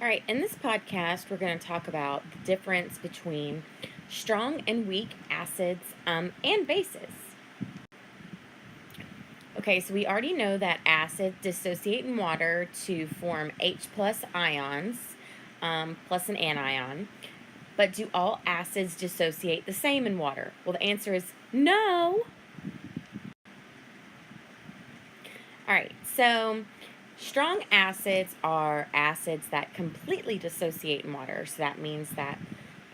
All right, in this podcast, we're going to talk about the difference between strong and weak acids and bases. Okay, so we already know that acids dissociate in water to form H plus ions, plus an anion. But do all acids dissociate the same in water? Well, the answer is no. All right, so strong acids are acids that completely dissociate in water. So that means that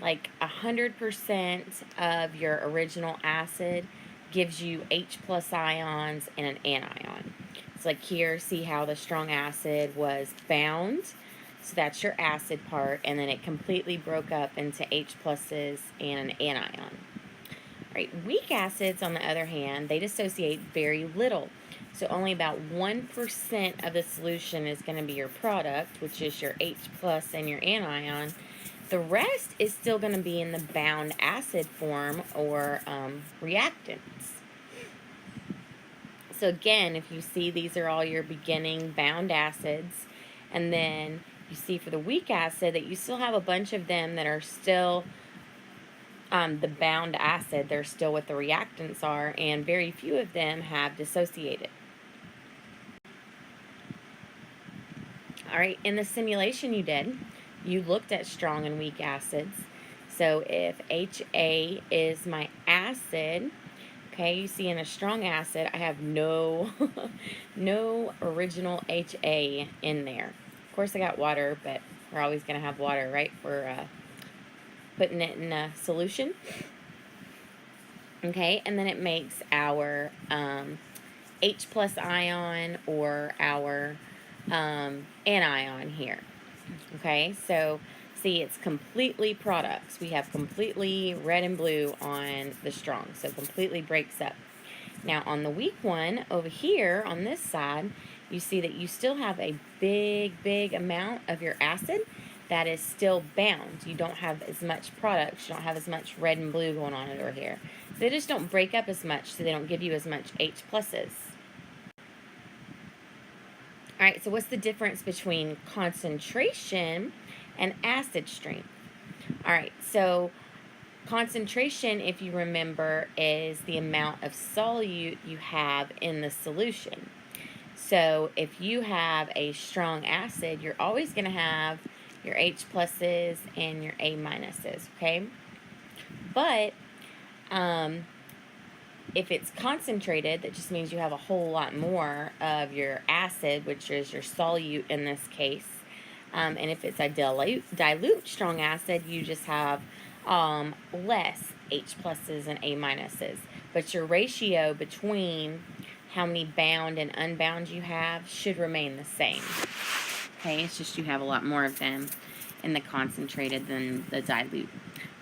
like 100% of your original acid gives you H plus ions and an anion. So like here, see how the strong acid was bound? So that's your acid part, and then it completely broke up into H pluses and an anion. Right, weak acids, on the other hand, they dissociate very little. So only about 1% of the solution is going to be your product, which is your H plus and your anion. The rest is still going to be in the bound acid form or reactants. So again, if you see, these are all your beginning bound acids. And then you see for the weak acid that you still have a bunch of them that are still the bound acid. They're still what the reactants are, and very few of them have dissociated. All right, in the simulation you did, you looked at strong and weak acids. So if HA is my acid, okay, you see in a strong acid, I have no original HA in there. Of course, I got water, but we're always going to have water, right, for putting it in a solution. Okay, and then it makes our H plus ion or our anion here. Okay, so see, it's completely products. We have completely red and blue on the strong, so completely breaks up. Now on the weak one over here on this side, you see that you still have a big amount of your acid that is still bound. You don't have as much products. You don't have as much red and blue going on over here. They just don't break up as much, so they don't give you as much H pluses. All right, so what's the difference between concentration and acid strength? All right, so concentration, if you remember, is the amount of solute you have in the solution. So if you have a strong acid, you're always going to have your H pluses and your A minuses, okay? But if it's concentrated, that just means you have a whole lot more of your acid, which is your solute in this case. And if it's a dilute strong acid, you just have less H pluses and A minuses. But your ratio between how many bound and unbound you have should remain the same. Okay, it's just you have a lot more of them in the concentrated than the dilute.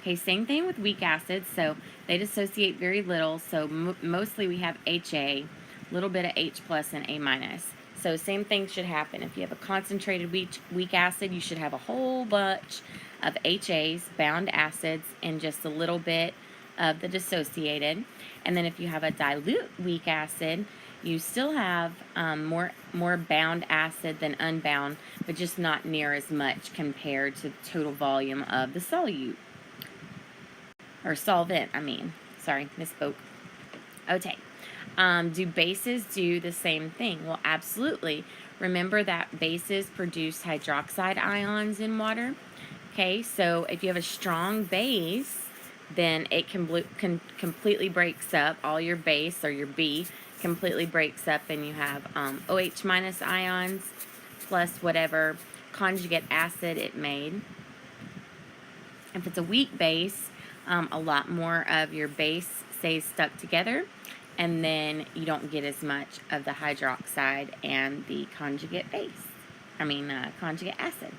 Okay, same thing with weak acids. So they dissociate very little. So mostly we have HA, a little bit of H plus and A minus. So same thing should happen. If you have a concentrated weak acid, you should have a whole bunch of HAs, bound acids, and just a little bit of the dissociated. And then if you have a dilute weak acid, you still have more bound acid than unbound, but just not near as much compared to the total volume of the solute. Or solvent, I mean. Sorry, misspoke. Okay. Do bases do the same thing? Well, absolutely. Remember that bases produce hydroxide ions in water. Okay, so if you have a strong base, then it can completely breaks up. All your base, or your B, completely breaks up, and you have OH minus ions plus whatever conjugate acid it made. If it's a weak base, a lot more of your base stays stuck together, and then you don't get as much of the hydroxide and the conjugate conjugate acid.